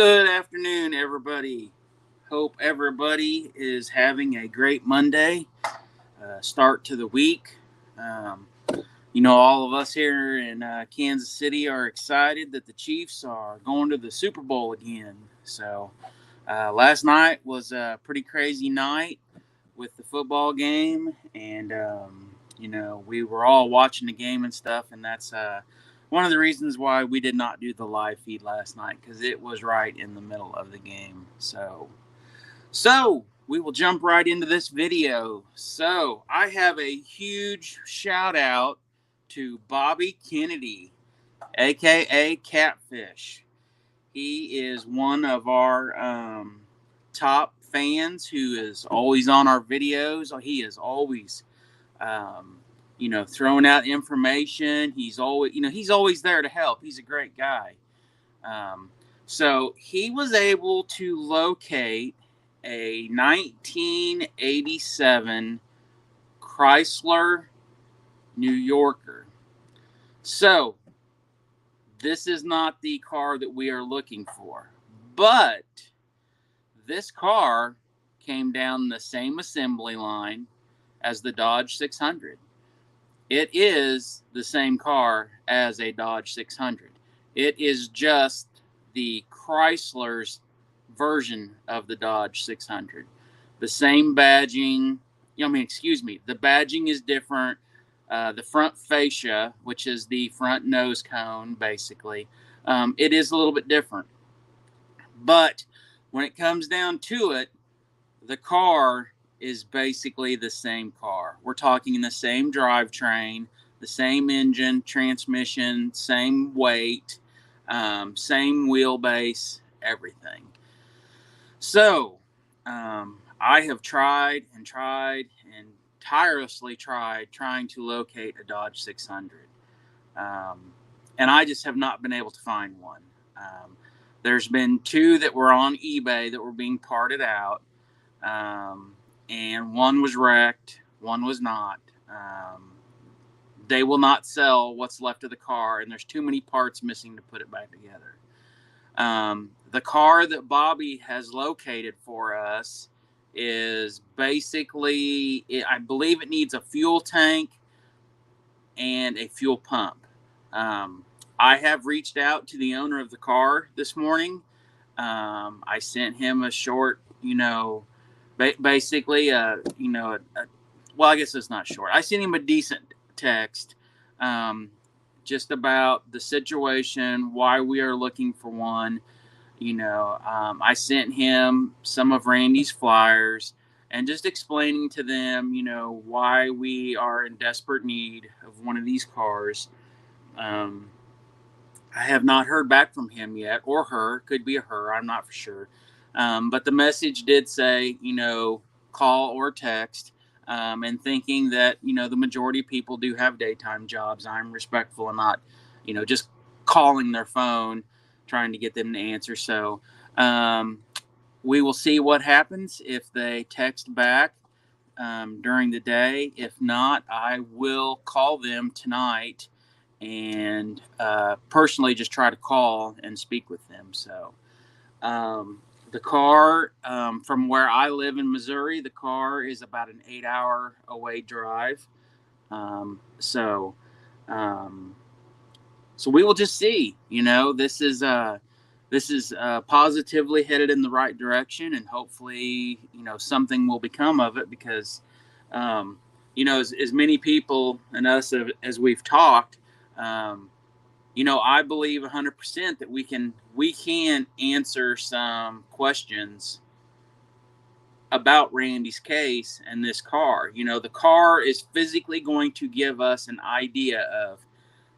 Good afternoon, everybody. Hope everybody is having a great Monday start to the week. Um, all of us here in Kansas City are excited that the Chiefs are going to the Super Bowl again. So, last night was a pretty crazy night with the football game, and we were all watching the game and stuff, and that's one of the reasons why we did not do the live feed last night because it was right in the middle of the game. So we will jump right into this video. So I have a huge shout out to Bobby Kennedy, aka Catfish. He is one of our top fans who is always on our videos. He is always, throwing out information. He's always there to help. He's a great guy. So he was able to locate a 1987 Chrysler New Yorker. So this is not the car that we are looking for, but this car came down the same assembly line as the Dodge 600. It is the same car as a Dodge 600. It is just the Chrysler's version of the Dodge 600. The same badging. The badging is different. The front fascia, which is the front nose cone, basically, it is a little bit different. But when it comes down to it, the car is basically the same car. We're talking the same drivetrain, the same engine, transmission, same weight, same wheelbase, everything. So I have tried and tirelessly trying to locate a Dodge 600. And I just have not been able to find one. There's been two that were on eBay that were being parted out. And one was wrecked, one was not. They will not sell what's left of the car, and there's too many parts missing to put it back together. The car that Bobby has located for us is basically, I believe it needs a fuel tank and a fuel pump. I have reached out to the owner of the car this morning. I sent him a short, basically, I guess it's not short. I sent him a decent text, just about the situation, why we are looking for one. I sent him some of Randy's flyers and just explaining to them, why we are in desperate need of one of these cars. I have not heard back from him yet, or her. Could be a her. I'm not for sure. But the message did say, call or text. And thinking that, the majority of people do have daytime jobs. I'm respectful and not, just calling their phone, trying to get them to answer. So we will see what happens if they text back during the day. If not, I will call them tonight and personally just try to call and speak with them. So the car, from where I live in Missouri, the car is about an 8-hour away drive. So we will just see. This is positively headed in the right direction, and hopefully, something will become of it because, as many people and us as we've talked, I believe 100% that we can answer some questions about Randy's case and this car. The car is physically going to give us an idea of,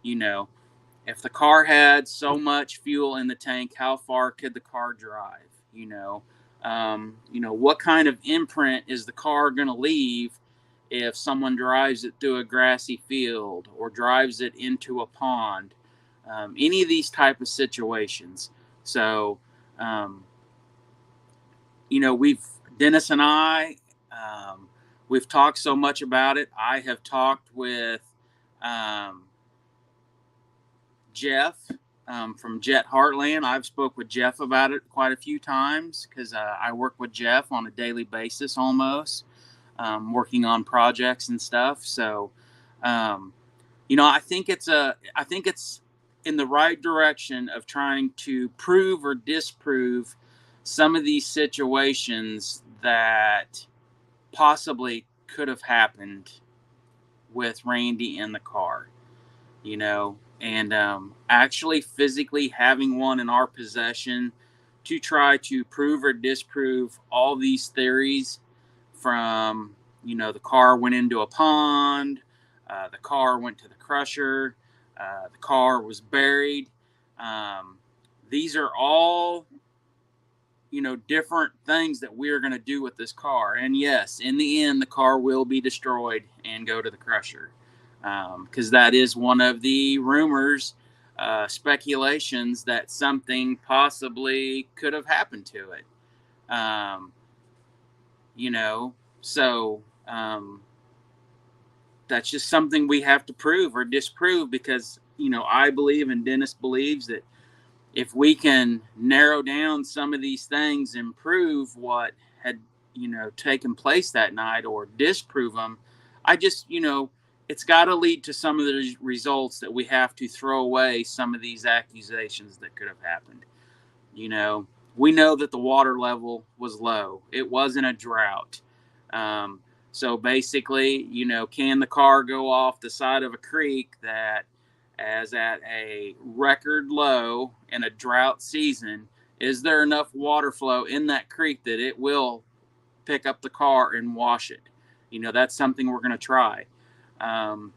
if the car had so much fuel in the tank, how far could the car drive? What kind of imprint is the car going to leave if someone drives it through a grassy field or drives it into a pond? Any of these type of situations. So, Dennis and I, we've talked so much about it. I have talked with Jeff from Jet Heartland. I've spoke with Jeff about it quite a few times because I work with Jeff on a daily basis almost, working on projects and stuff. So, I think it's in the right direction of trying to prove or disprove some of these situations that possibly could have happened with Randy in the car, and actually physically having one in our possession to try to prove or disprove all these theories from, the car went into a pond, the car went to the crusher, the car was buried. These are all, different things that we're going to do with this car. And yes, in the end, the car will be destroyed and go to the crusher. Because that is one of the rumors, speculations that something possibly could have happened to it. So that's just something we have to prove or disprove because, I believe and Dennis believes that if we can narrow down some of these things and prove what had, taken place that night or disprove them, it's got to lead to some of the results that we have to throw away some of these accusations that could have happened. We know that the water level was low. It wasn't a drought. So basically, can the car go off the side of a creek that is at a record low in a drought season? Is there enough water flow in that creek that it will pick up the car and wash it? That's something we're going to try. One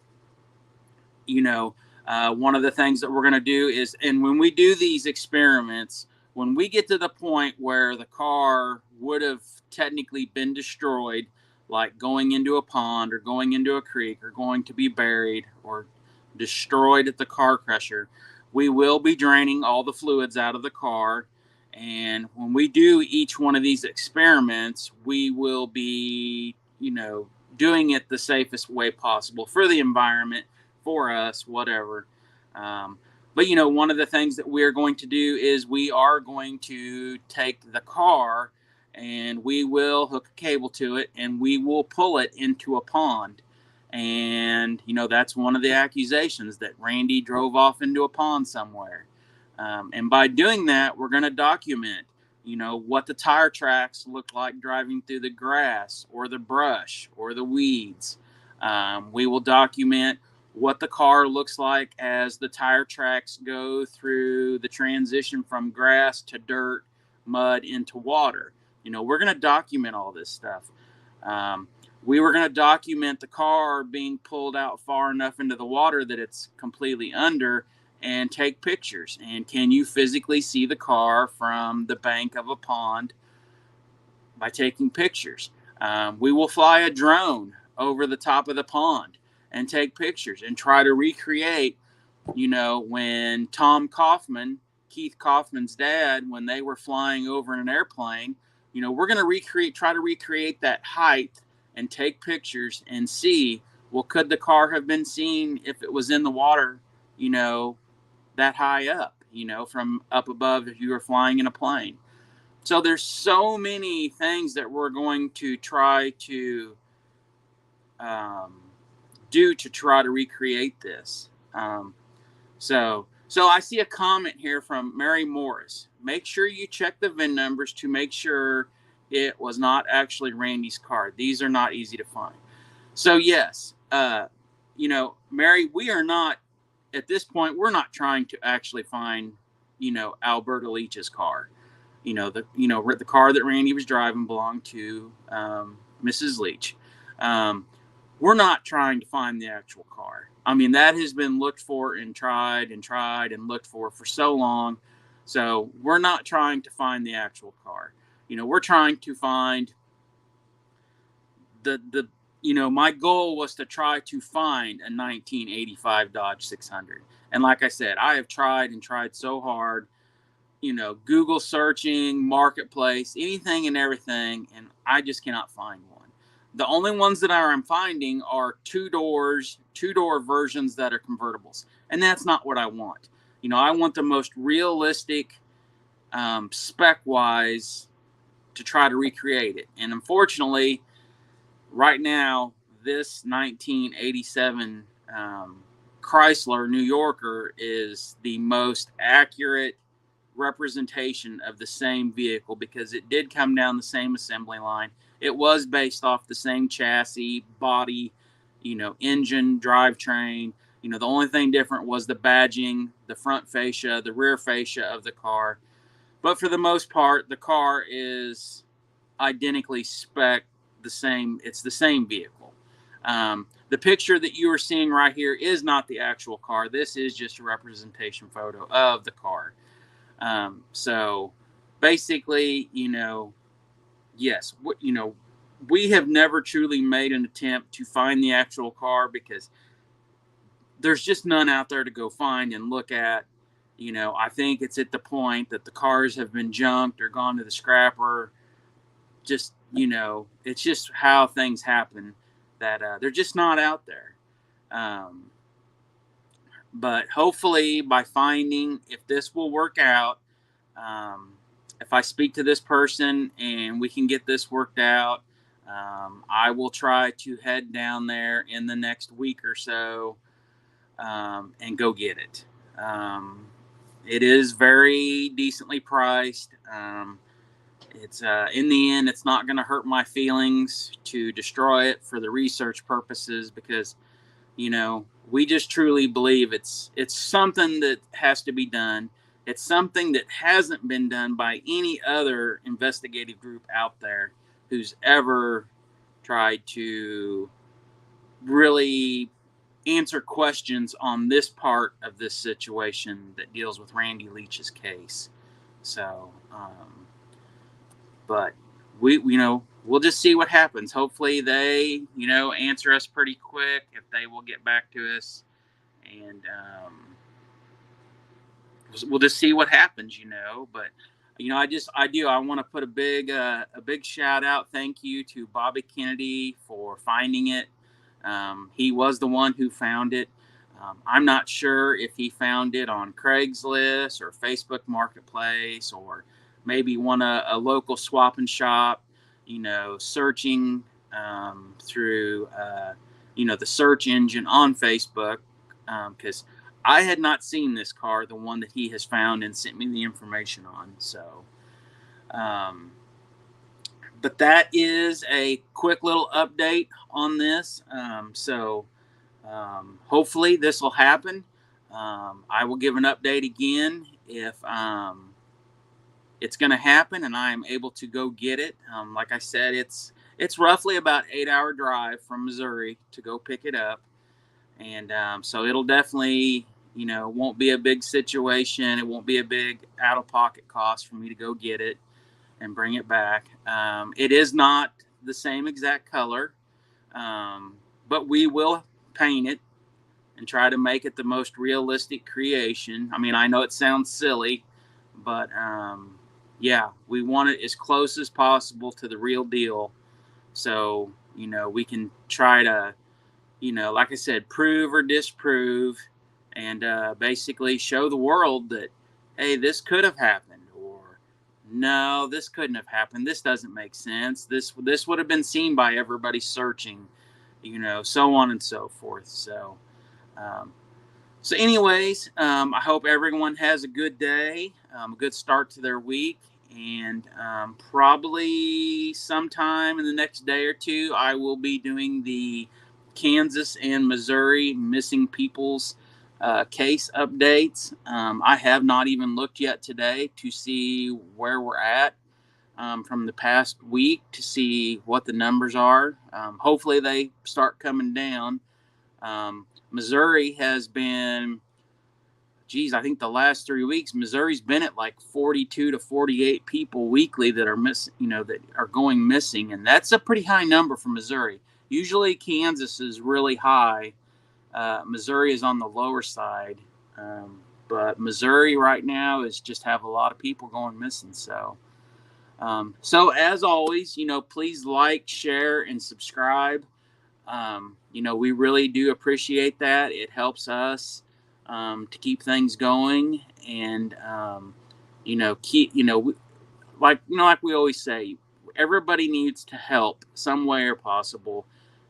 of the things that we're going to do is, and when we do these experiments, when we get to the point where the car would have technically been destroyed, like going into a pond or going into a creek or going to be buried or destroyed at the car crusher, we will be draining all the fluids out of the car. And when we do each one of these experiments, we will be, doing it the safest way possible for the environment, for us, whatever. But one of the things that we're going to do is we are going to take the car and we will hook a cable to it and we will pull it into a pond. And, that's one of the accusations, that Randy drove off into a pond somewhere. And by doing that, we're going to document, what the tire tracks look like driving through the grass or the brush or the weeds. We will document what the car looks like as the tire tracks go through the transition from grass to dirt, mud into water. We're going to document all this stuff. We were going to document the car being pulled out far enough into the water that it's completely under and take pictures. And can you physically see the car from the bank of a pond by taking pictures? We will fly a drone over the top of the pond and take pictures and try to recreate, when Keith Kaufman's dad, when they were flying over in an airplane, we're going to try to recreate that height and take pictures and see, well, could the car have been seen if it was in the water, that high up, from up above if you were flying in a plane. So there's so many things that we're going to try to do to try to recreate this. So I see a comment here from Mary Morris. Make sure you check the VIN numbers to make sure it was not actually Randy's car. These are not easy to find. So yes, Mary, we are not, at this point, we're not trying to actually find, Alberta Leach's car. The car that Randy was driving belonged to Mrs. Leach. We're not trying to find the actual car. I mean, that has been looked for and tried and looked for so long. So we're not trying to find the actual car. We're trying to find my goal was to try to find a 1985 Dodge 600. And like I said, I have tried so hard, Google searching, marketplace, anything and everything, and I just cannot find one. The only ones that I'm finding are two-door versions that are convertibles. And that's not what I want. I want the most realistic spec-wise to try to recreate it. And unfortunately, right now, this 1987 Chrysler New Yorker is the most accurate representation of the same vehicle, because it did come down the same assembly line. It was based off the same chassis, body, engine, drivetrain. The only thing different was the badging, the front fascia, the rear fascia of the car. But for the most part, the car is identically spec the same. It's the same vehicle. The picture that you are seeing right here is not the actual car. This is just a representation photo of the car. So basically, yes, we have never truly made an attempt to find the actual car, because there's just none out there to go find and look at. I think it's at the point that the cars have been junked or gone to the scrapper. Just, it's just how things happen, that they're just not out there. But hopefully, by finding, if this will work out, if I speak to this person and we can get this worked out, I will try to head down there in the next week or so and go get it. It is very decently priced. It's in the end, it's not going to hurt my feelings to destroy it for the research purposes, because we just truly believe it's something that has to be done. It's something that hasn't been done by any other investigative group out there who's ever tried to really answer questions on this part of this situation that deals with Randy Leach's case. So, but we'll just see what happens. Hopefully they, answer us pretty quick, if they will get back to us, and we'll just see what happens, But I want to put a big shout out, thank you to Bobby Kennedy for finding it. He was the one who found it. I'm not sure if he found it on Craigslist or Facebook Marketplace, or maybe a local swap and shop, searching through, the search engine on Facebook, because I had not seen this car, the one that he has found and sent me the information on. So, but that is a quick little update on this. Hopefully this will happen. I will give an update again if it's going to happen and I am able to go get it. Like I said, it's roughly about 8-hour drive from Missouri to go pick it up. And so it'll definitely, won't be a big situation. It won't be a big out-of-pocket cost for me to go get it and bring it back. It is not the same exact color, but we will paint it and try to make it the most realistic creation. I mean, I know it sounds silly, but yeah, we want it as close as possible to the real deal. So, we can try to, like I said, prove or disprove, and basically show the world that, hey, this could have happened, or no, this couldn't have happened. This doesn't make sense. This would have been seen by everybody searching, so on and so forth. So, anyways, I hope everyone has a good day, a good start to their week, and probably sometime in the next day or two, I will be doing the Kansas and Missouri missing people's case updates. I have not even looked yet today to see where we're at from the past week, to see what the numbers are. Hopefully they start coming down. Missouri has been, I think the last 3 weeks, Missouri's been at like 42 to 48 people weekly that are that are going missing. And that's a pretty high number for Missouri. Usually Kansas is really high. Missouri is on the lower side. But Missouri right now is just have a lot of people going missing. So, as always, please like, share, and subscribe. We really do appreciate that. It helps us to keep things going, and like we always say, everybody needs to help some way or possible,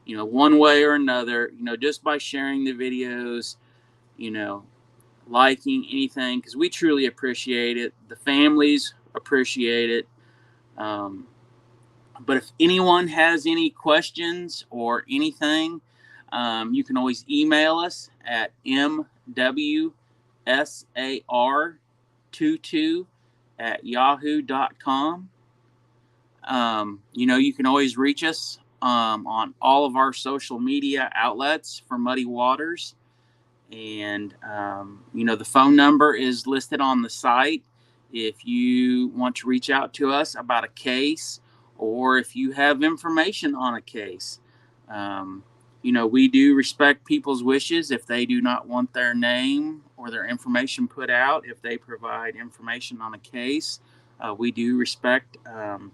one way or another, just by sharing the videos, you know, liking anything, because we truly appreciate it. The families appreciate it. Um, but if anyone has any questions or anything, you can always email us at mwsar22@yahoo.com. You can always reach us on all of our social media outlets for Muddy Waters. And, the phone number is listed on the site if you want to reach out to us about a case, or if you have information on a case. Um, we do respect people's wishes if they do not want their name or their information put out. If they provide information on a case, we do respect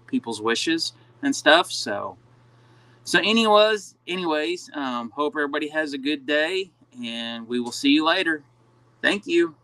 people's wishes and stuff. So anyways, hope everybody has a good day, and we will see you later. Thank you.